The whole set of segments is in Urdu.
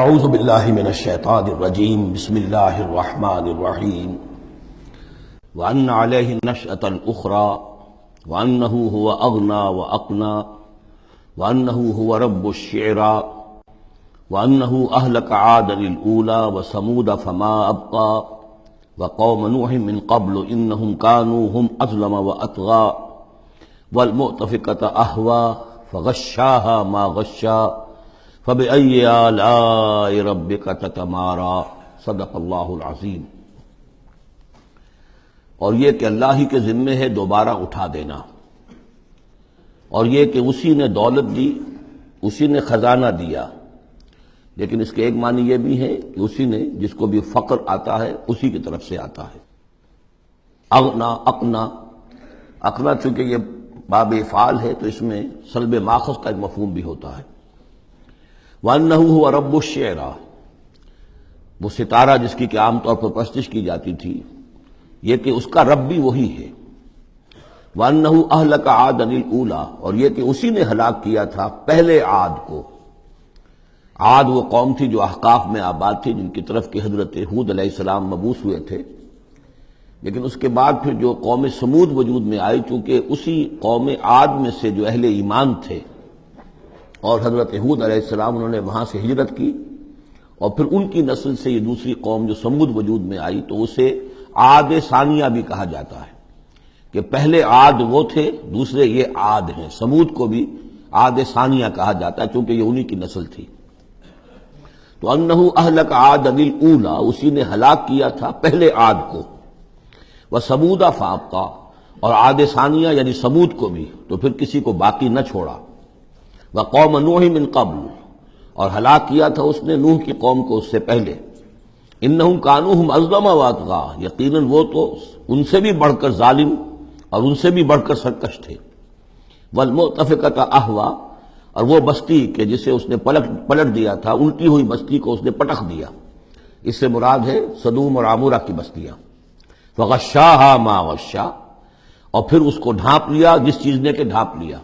اعوذ باللہ من الشیطان الرجیم بسم اللہ الرحمن الرحیم وان علیہ نشأۃ الاخری وانہ هو اغنی واقنی وانہ هو رب الشعراء وانہ اہلک عادا الاولی وثمود فما ابقی وقوم نوح من قبل انہم کانوا هم اظلم واطغی والمؤتفکۃ اہوی فغشاها ما غشا فبأي آلاء ربك تتمارى صدق اللہ العظیم۔ اور یہ کہ اللہ ہی کے ذمے ہے دوبارہ اٹھا دینا، اور یہ کہ اسی نے دولت دی، اسی نے خزانہ دیا، لیکن اس کے ایک معنی یہ بھی ہے کہ اسی نے جس کو بھی فقر آتا ہے اسی کی طرف سے آتا ہے۔ اغنا اقنا، اقنا چونکہ یہ باب افعال ہے تو اس میں سلب ماخذ کا ایک مفہوم بھی ہوتا ہے۔ وَأَنَّهُ هُوَ رَبُّ الشِّعْرَىٰ، وہ ستارہ جس کی کہ عام طور پر پرستش کی جاتی تھی، یہ کہ اس کا رب بھی وہی ہے۔ وَأَنَّهُ أَهْلَكَ عَادًا الْأُولَىٰ، اور یہ کہ اسی نے ہلاک کیا تھا پہلے عاد کو۔ عاد وہ قوم تھی جو احقاف میں آباد تھی، جن کی طرف کہ حضرت ہود علیہ السلام مبعوث ہوئے تھے، لیکن اس کے بعد پھر جو قوم سمود وجود میں آئی، چونکہ اسی قوم عاد میں سے جو اہل ایمان تھے اور حضرت ہود علیہ السلام انہوں نے وہاں سے ہجرت کی، اور پھر ان کی نسل سے یہ دوسری قوم جو سمود وجود میں آئی، تو اسے عاد ثانیہ بھی کہا جاتا ہے کہ پہلے عاد وہ تھے، دوسرے یہ عاد ہیں۔ سمود کو بھی عاد ثانیہ کہا جاتا ہے چونکہ یہ انہی کی نسل تھی۔ تو انہ اہلک عاد الاولی، اسی نے ہلاک کیا تھا پہلے عاد کو۔ وثمود فابقی، اور عاد ثانیہ یعنی سمود کو بھی تو پھر کسی کو باقی نہ چھوڑا۔ وقوم نوح من قبل، اور ہلاک کیا تھا اس نے نوح کی قوم کو اس سے پہلے۔ انہم کانوا هم اظلم واطغی، یقیناً وہ تو ان سے بھی بڑھ کر ظالم اور ان سے بھی بڑھ کر سرکش تھے۔ والمؤتفکۃ اہوی، اور وہ بستی کہ جسے اس نے پلٹ دیا تھا، الٹی ہوئی بستی کو اس نے پٹخ دیا، اس سے مراد ہے سدوم اور عمورہ کی بستیاں۔ فغشاها ما غشا، اور پھر اس کو ڈھانپ لیا جس چیز نے کہ ڈھانپ لیا۔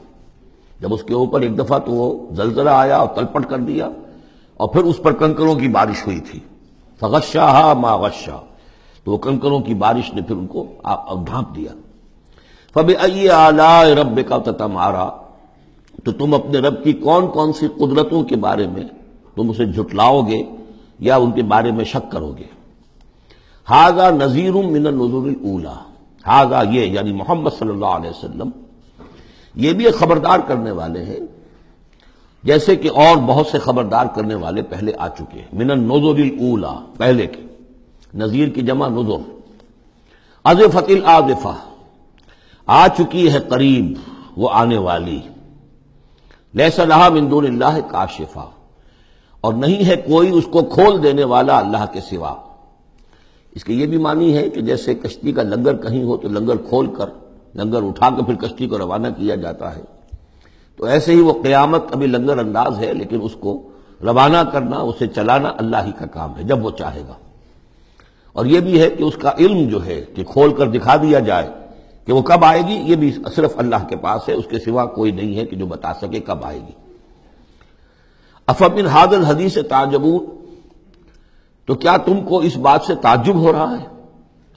جب اس کے اوپر ایک دفعہ تو وہ زلزلہ آیا اور تلپٹ کر دیا، اور پھر اس پر کنکروں کی بارش ہوئی تھی۔ فغشاها ما غشا، تو وہ کنکروں کی بارش نے پھر ان کو ڈھانپ دیا۔ فبأي آلاء ربك تتمارى، تو تم اپنے رب کی کون کون سی قدرتوں کے بارے میں تم اسے جھٹلاؤ گے یا ان کے بارے میں شک کرو گے۔ ھذا نذیر من النذر الاولی، ھذا یہ یعنی محمد صلی اللہ علیہ وسلم یہ بھی ایک خبردار کرنے والے ہیں، جیسے کہ اور بہت سے خبردار کرنے والے پہلے آ چکے ہیں۔ من النذر الاولی، پہلے کے، نذیر کی جمع نذر۔ ازفت الازفہ، آ چکی ہے قریب وہ آنے والی۔ لیس لہا من دون اللہ کاشفہ، اور نہیں ہے کوئی اس کو کھول دینے والا اللہ کے سوا۔ اس کے یہ بھی معنی ہے کہ جیسے کشتی کا لنگر کہیں ہو تو لنگر کھول کر، لنگر اٹھا کر پھر کشتی کو روانہ کیا جاتا ہے، تو ایسے ہی وہ قیامت ابھی لنگر انداز ہے، لیکن اس کو روانہ کرنا، اسے چلانا اللہ ہی کا کام ہے جب وہ چاہے گا۔ اور یہ بھی ہے کہ اس کا علم جو ہے کہ کھول کر دکھا دیا جائے کہ وہ کب آئے گی، یہ بھی صرف اللہ کے پاس ہے، اس کے سوا کوئی نہیں ہے کہ جو بتا سکے کب آئے گی۔ افمن ھذا الحدیث تعجبون، تو کیا تم کو اس بات سے تعجب ہو رہا ہے؟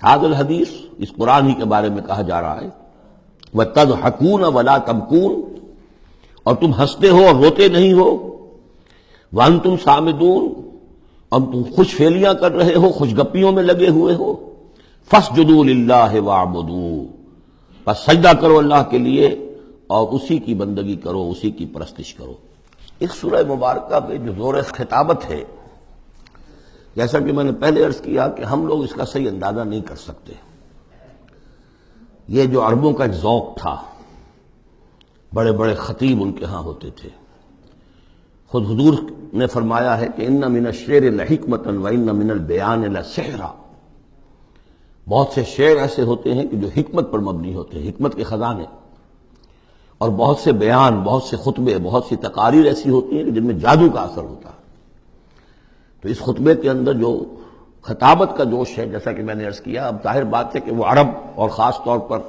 ھذا الحدیث، اس قرآن ہی کے بارے میں کہا جا رہا ہے۔ وَتَضْحَكُونَ وَلَا تَبْكُونَ، اور تم ہنستے ہو اور روتے نہیں ہو۔ وَأَنْتُمْ صَامِدُونَ، اور تم خوش فیلیاں کر رہے ہو، خوش گپیوں میں لگے ہوئے ہو۔ فَاسْجُدُوا لِلَّهِ وَاعْبُدُوا، بس سجدہ کرو اللہ کے لیے اور اسی کی بندگی کرو، اسی کی پرستش کرو۔ اس سورہ مبارکہ میں جو زور خطابت ہے، جیسا کہ میں نے پہلے عرض کیا کہ ہم لوگ اس کا صحیح اندازہ نہیں کر سکتے۔ یہ جو عربوں کا ایک ذوق تھا، بڑے بڑے خطیب ان کے ہاں ہوتے تھے۔ خود حضور نے فرمایا ہے کہ ان من الشعر لحکمۃ وان من البیان لسحرا، بہت سے شعر ایسے ہوتے ہیں کہ جو حکمت پر مبنی ہوتے ہیں، حکمت کے خزانے، اور بہت سے بیان، بہت سے خطبے، بہت سی تقاریر ایسی ہوتی ہیں کہ جن میں جادو کا اثر ہوتا ہے۔ تو اس خطبے کے اندر جو خطابت کا جوش ہے، جیسا کہ میں نے عرض کیا، اب ظاہر بات ہے کہ وہ عرب اور خاص طور پر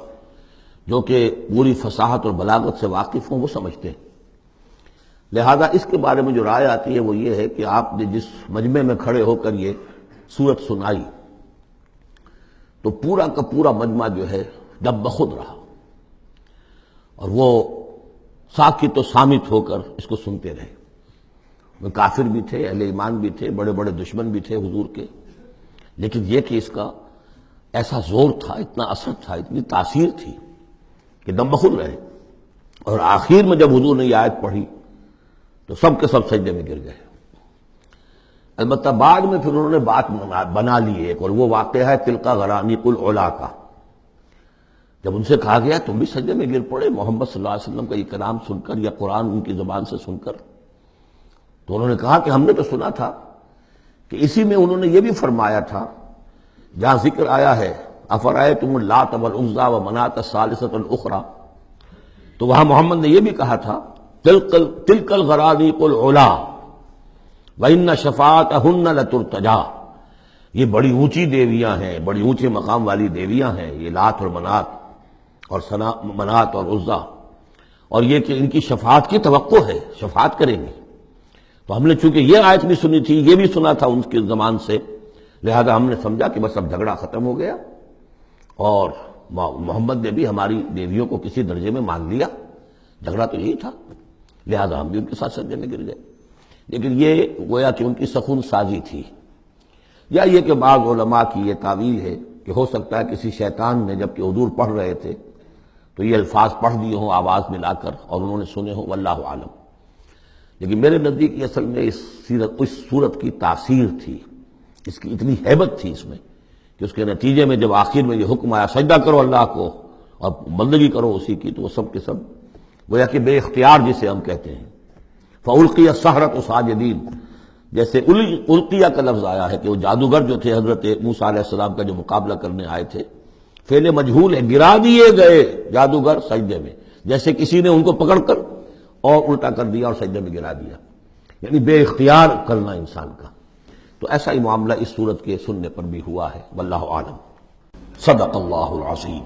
جو کہ پوری فصاحت اور بلاغت سے واقف ہوں وہ سمجھتے ہیں، لہذا اس کے بارے میں جو رائے آتی ہے وہ یہ ہے کہ آپ نے جس مجمع میں کھڑے ہو کر یہ سورت سنائی تو پورا کا پورا مجمع جو ہے دب بخود رہا، اور وہ ساکت و صامت ہو کر اس کو سنتے رہے۔ وہ کافر بھی تھے، اہل ایمان بھی تھے، بڑے بڑے دشمن بھی تھے حضور کے، لیکن یہ کہ اس کا ایسا زور تھا، اتنا اثر تھا، اتنی تاثیر تھی کہ دم بخود رہے۔ اور آخر میں جب حضور نے یہ آیت پڑھی تو سب کے سب سجدے میں گر گئے۔ البتہ بعد میں پھر انہوں نے بات بنا لی ایک، اور وہ واقعہ ہے تلقا غرانیق العلا کا۔ جب ان سے کہا گیا تم بھی سجدے میں گر پڑے محمد صلی اللہ علیہ وسلم کا یہ کلام سن کر یا قرآن ان کی زبان سے سن کر، تو انہوں نے کہا کہ ہم نے تو سنا تھا کہ اسی میں انہوں نے یہ بھی فرمایا تھا جہاں ذکر آیا ہے افرأیتم اللات والعزی ومناۃ الثالثۃ الاخری، تو وہاں محمد نے یہ بھی کہا تھا تلک الغرانیق العلا وَإِنَّ شَفَاعَتَهُنَّ لَتُرْتَجَىٰ، یہ بڑی اونچی دیویاں ہیں، بڑی اونچے مقام والی دیویاں ہیں یہ لات اور منات اور عزا، اور یہ کہ ان کی شفاعت کی توقع ہے، شفاعت کریں گی۔ تو ہم نے چونکہ یہ آیت بھی سنی تھی، یہ بھی سنا تھا ان کے زمان سے، لہذا ہم نے سمجھا کہ بس اب جھگڑا ختم ہو گیا، اور محمد نے بھی ہماری دیویوں کو کسی درجے میں مان لیا، جھگڑا تو یہی تھا، لہذا ہم بھی ان کے ساتھ سجدے میں گر گئے۔ لیکن یہ گویا کہ ان کی سخن سازی تھی، یا یہ کہ بعض علماء کی یہ تعویل ہے کہ ہو سکتا ہے کسی شیطان نے جب کہ حضور پڑھ رہے تھے تو یہ الفاظ پڑھ دیے ہوں آواز ملا کر اور انہوں نے سنے ہوں، واللہ عالم۔ لیکن میرے نزدیک اصل میں اس صورت کی تاثیر تھی، اس کی اتنی ہیبت تھی اس میں کہ اس کے نتیجے میں جب آخر میں یہ حکم آیا سجدہ کرو اللہ کو اور بندگی کرو اسی کی، تو وہ سب کے سب گویا کہ بے اختیار جسے ہم کہتے ہیں فَأُلْقِيَ السَّحَرَةُ سَاجِدِينَ، جیسے القیہ کا لفظ آیا ہے کہ وہ جادوگر جو تھے حضرت موسیٰ علیہ السلام کا جو مقابلہ کرنے آئے تھے، فعل مجہول ہے، گرا دیے گئے جادوگر سجدے میں، جیسے کسی نے ان کو پکڑ کر اور الٹا کر دیا اور سجدے میں گرا دیا، یعنی بے اختیار کرنا انسان کا۔ تو ایسا ہی معاملہ اس صورت کے سننے پر بھی ہوا ہے، واللہ عالم۔ صدق اللہ العظیم۔